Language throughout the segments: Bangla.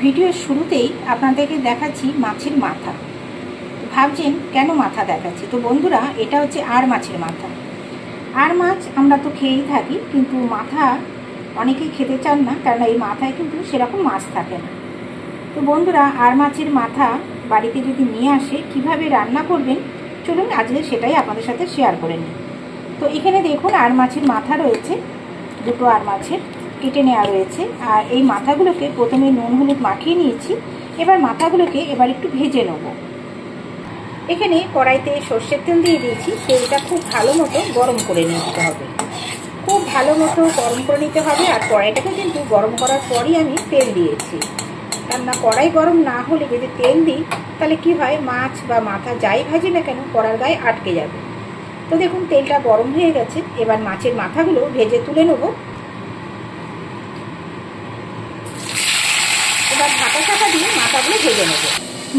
ভিডিওর শুরুতেই আপনাদেরকে দেখাচ্ছি মাছের মাথা। ভাবছেন কেন মাথা দেখাচ্ছি? তো বন্ধুরা, এটা হচ্ছে আর মাছের মাথা। আর মাছ আমরা তো খেয়েই থাকি, কিন্তু মাথা অনেকেই খেতে চান না, কারণ এই মাথায় কিন্তু সেরকম মাছ থাকে না। তো বন্ধুরা, আর মাছের মাথা বাড়িতে যদি নিয়ে আসে কিভাবে রান্না করবেন, চলুন আজকে সেটাই আপনাদের সাথে শেয়ার করে নিই। তো এখানে দেখুন, আর মাছের মাথা রয়েছে, দুটো আর মাছের কেটে নেওয়া রয়েছে। আর এই মাথাগুলোকে প্রথমে নুন হলুদ মাখিয়ে নিয়েছি। এবার মাথাগুলোকে একটু ভেজে নেব। এখানে কড়াইতে সর্ষের তেল দিয়ে দিয়েছি। তেলটা খুব ভালো মতো গরম করে নিতে হবে, খুব ভালো মতো গরম করে নিতে হবে। আর কড়াইটাকে কিন্তু গরম করার পরই আমি তেল দিয়েছি, কেননা কড়াই গরম না হলে যদি তেল দিই তাহলে কি হয়, মাছ বা মাথা যাই ভাজি না কেন কড়ার গায়ে আটকে যাবে। তো দেখুন, তেলটা গরম হয়ে গেছে। এবার মাছের মাথাগুলো ভেজে তুলে নেব। এবার ঢাকা চাপা দিয়ে মাথাগুলো ভেজে নেব।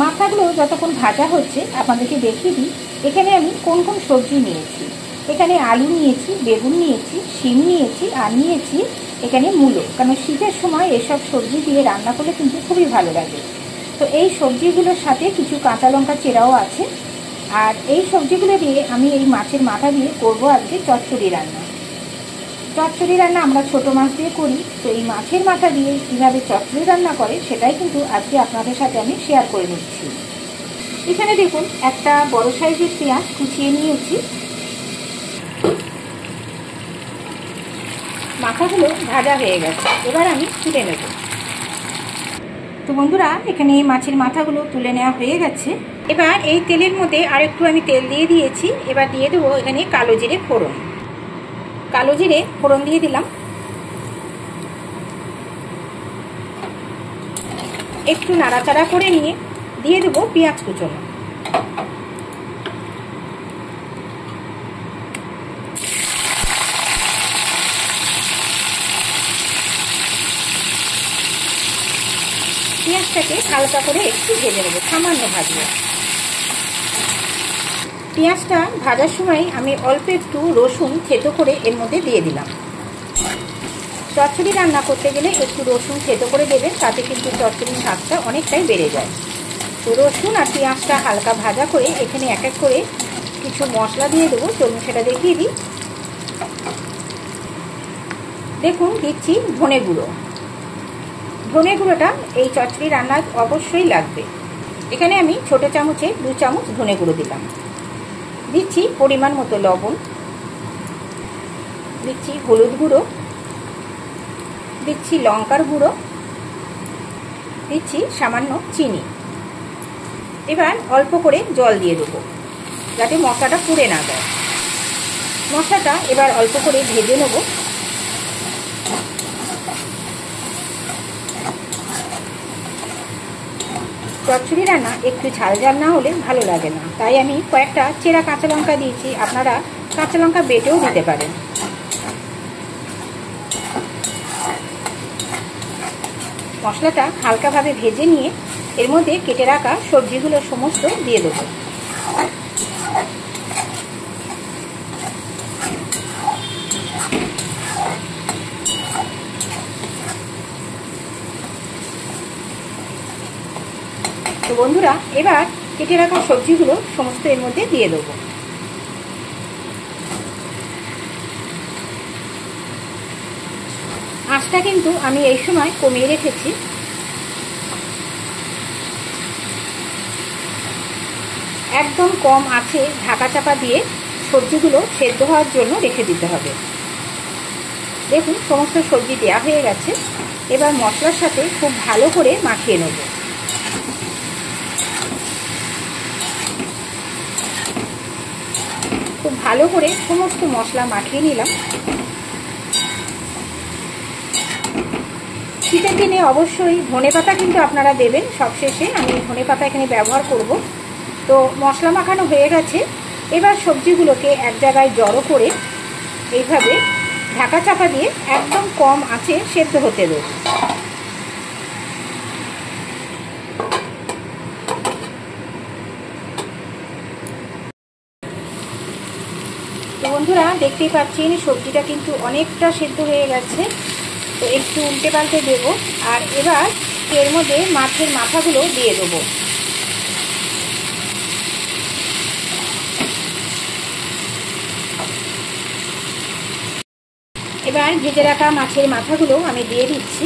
মাথাগুলো যতক্ষণ ভাজা হচ্ছে আপনাদেরকে দেখিয়ে দিই এখানে আমি কোন কোন সবজি নিয়েছি। এখানে আলু নিয়েছি, বেগুন নিয়েছি, শিম নিয়েছি, আর নিয়েছি এখানে মূলো। কারণ শীতের সময় এসব সবজি দিয়ে রান্না করলে কিন্তু খুবই ভালো লাগে। তো এই সবজিগুলোর সাথে কিছু কাঁচা লঙ্কা চেরাও আছে। আর এই সবজিগুলো দিয়ে আমি এই মাছের মাথা দিয়ে করব আজকে চচ্চড়ি রান্না। চচ্চড়ি রান্না আমরা ছোট মাছ দিয়ে করি, তো এই মাছের মাথা দিয়ে কীভাবে চচ্চড়ি রান্না করে সেটাই কিন্তু আজকে আপনাদের সাথে আমি শেয়ার করে নিচ্ছি। এখানে দেখুন, একটা বড় সাইজের পেঁয়াজ কুচিয়ে নিয়েছি। মাথাগুলো ভাজা হয়ে গেছে, এবার আমি তুলে নেব। তো বন্ধুরা, এখানে মাছের মাথাগুলো তুলে নেওয়া হয়ে গেছে। এবার এই তেলের মধ্যে আরেকটু আমি তেল দিয়ে দিয়েছি। এবার দিয়ে দেবো এখানে কালো জিরে ফোড়ন। কালো জিরে ফোড়ন দিয়ে দিলাম। একটু নাড়াচাড়া করে নিয়ে দিয়ে দেবো পেঁয়াজ কুচনো। পেঁয়াজটাকে হালকা করে একটু ভেজে নেবো, সামান্য ভাজবো। পেঁয়াজটা ভাজার সময় আমি অল্প একটু রসুন থেতো করে এর মধ্যে দিয়ে দিলাম। চচ্চড়ি রান্না করতে গেলে একটু রসুন থেতো করে দেবেন, তাতে কিন্তু চচ্চড়ির স্বাদটা অনেকটাই বেড়ে যায়। তো রসুন আর পেঁয়াজটা হালকা ভাজা করে এখানে এক এক করে কিছু মশলা দিয়ে দেবো। চলুন সেটা দেখিয়ে দিই। দেখুন, দিচ্ছি ধনে গুঁড়ো। ধনে গুঁড়োটা এই চচ্চড়ি রান্নার অবশ্যই লাগবে। এখানে আমি ছোট চামচে 2 চামচ ধনে গুঁড়ো দিলাম। দিচ্ছি পরিমাণ মতো লবণ, দিচ্ছি হলুদ গুঁড়ো, দিচ্ছি লঙ্কার গুঁড়ো, দিচ্ছি সামান্য চিনি। এবার অল্প করে জল দিয়ে দেবো, যাতে মশলাটা পুড়ে না যায়। মশলাটা এবার অল্প করে ভেজে নেব। চচ্চড়ি রান্না একটু ঝাল ঝাল না হলে ভালো লাগে না, তাই আমি কয়েকটা চেরা কাঁচা লঙ্কা দিয়েছি। আপনারা কাঁচা লঙ্কা বেটেও দিতে পারেন। মশলাটা হালকাভাবে ভেজে নিয়ে এর মধ্যে কেটে রাখা সবজিগুলো সমস্ত দিয়ে দেবো। তো বন্ধুরা, এবার কেটে রাখা সবজিগুলো সমস্ত এর মধ্যে দিয়ে দেবো। আঁচটা কিন্তু আমি এই সময় কমিয়ে রেখেছি। একদম কম আঁচে ঢাকা চাপা দিয়ে সবজিগুলো সেদ্ধ হওয়ার জন্য রেখে দিতে হবে। দেখুন, সমস্ত সবজি দেওয়া হয়ে গেছে। এবার মশলার সাথে খুব ভালো করে মাখিয়ে নেব। খুব ভালো করে সমস্ত মশলা মাখিয়ে নিলাম। শীতের দিনে অবশ্যই ধনেপাতা কিন্তু আপনারা দেবেন সবশেষে। আমি ধনেপাতা এখানে ব্যবহার করব। তো মশলা মাখানো হয়ে গেছে। এবার সবজিগুলোকে এক জায়গায় জড়ো করে এইভাবে ঢাকা চাপা দিয়ে একদম কম আঁচে সেদ্ধ হতে দেব। তো বন্ধুরা, দেখতেই পাচ্ছেন সবজিটা কিন্তু অনেকটা সেদ্ধ হয়ে গেছে। তো একটু উল্টে পাল্টে দেবো। আর এবার এর মধ্যে মাছের মাথাগুলো দিয়ে দেবো। এবার ভেজে রাখা মাছের মাথাগুলো আমি দিয়ে দিচ্ছি।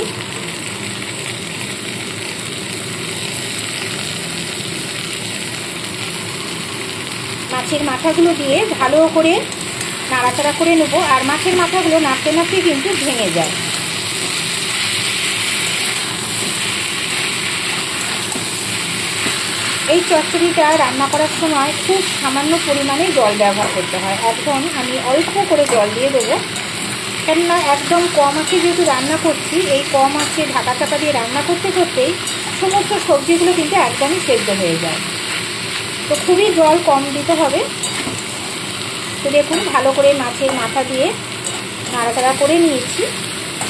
মাছের মাথাগুলো দিয়ে ভালো করে নাড়াচাড়া করে নেব। আর মাছের মাথাগুলো নাড়তে নাড়তে কিন্তু ভেঙে যায়। এই চচ্চড়িটা রান্না করার সময় খুব সামান্য পরিমাণে জল ব্যবহার করতে হয়। এখন আমি অল্প করে জল দিয়ে দেবো, কেননা একদম কম আঁচে যেহেতু রান্না করছি, এই কম আঁচে ঢাকা চাপা দিয়ে রান্না করতে করতেই সমস্ত সবজিগুলো কিন্তু একদমই সেদ্ধ হয়ে যায়। তো খুবই জল কম দিতে হবে। তো দেখুন ভালো করে মাছের মাথা দিয়ে নাড়াচাড়া করে নিয়েছি।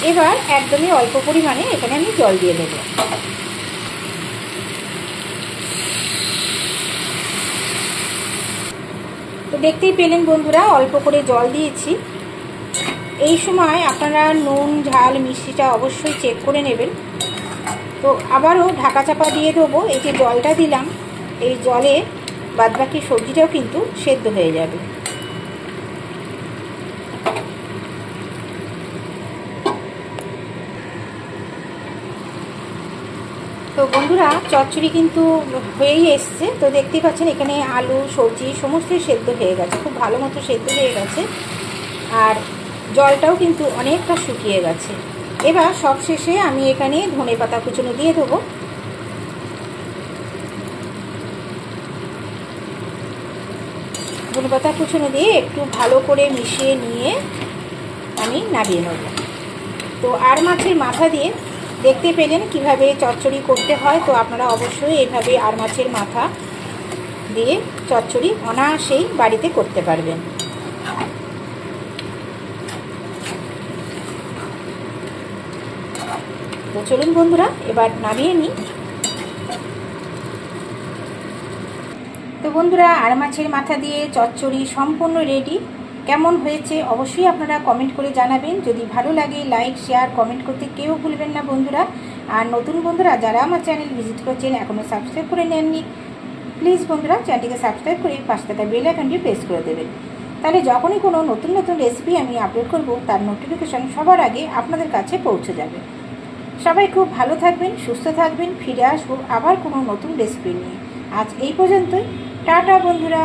এবার একদমই অল্প পরিমাণে এখানে আমি জল দিয়ে দেবো। তো দেখতেই পেলেন বন্ধুরা, অল্প করে জল দিয়েছি। এই সময় আপনারা নুন ঝাল মিষ্টিটা অবশ্যই চেক করে নেবেন। তো আবারও ঢাকা চাপা দিয়ে দেবো। এই যে জলটা দিলাম, এই জলে বাদবাকি সবজিটাও কিন্তু সেদ্ধ হয়ে যাবে। তো বন্ধুরা চচ্চড়ি কিন্তু হয়েই এসছে। তো দেখতেই পাচ্ছেন এখানে আলু সবজি সমস্তই সেদ্ধ হয়ে গেছে, খুব ভালো মতো সেদ্ধ হয়ে গেছে। আর জলটাও কিন্তু অনেকটা শুকিয়ে গেছে। এবার সবশেষে আমি এখানে ধনেপাতা কুচনো দিয়ে দেবো। ধনেপাতা কুচনো দিয়ে একটু ভালো করে মিশিয়ে নিয়ে আমি নামিয়ে নেব। তো আর মাছের মাথা দিয়ে দেখতে পেলেন কিভাবে চচ্চড়ি করতে হয়। তো আপনারা অবশ্যই এইভাবে আর মাছের মাথা দিয়ে চচ্চড়ি অনায়াসেই বাড়িতে করতে পারবেন। তো চলুন বন্ধুরা এবার নামিয়ে নিই। তো বন্ধুরা আর মাছের মাথা দিয়ে চচ্চড়ি সম্পূর্ণ রেডি। কেমন হয়েছে অবশ্যই আপনারা কমেন্ট করে জানাবেন। যদি ভালো লাগে লাইক শেয়ার কমেন্ট করতে কেউ ভুলবেন না বন্ধুরা। আর নতুন বন্ধুরা যারা আমার চ্যানেল ভিজিট করছেন এখনও সাবস্ক্রাইব করে নেননি, প্লিজ বন্ধুরা চ্যানেলটিকে সাবস্ক্রাইব করে পাশে থাকা বেল আইকনটি প্রেস করে দেবেন। তাহলে যখনই কোনো নতুন নতুন রেসিপি আমি আপলোড করব তার নোটিফিকেশন সবার আগে আপনাদের কাছে পৌঁছে যাবে। সবাই খুব ভালো থাকবেন, সুস্থ থাকবেন। ফিরে আসবো আবার কোনো নতুন রেসিপি নিয়ে। আজ এই পর্যন্তই। টাটা বন্ধুরা।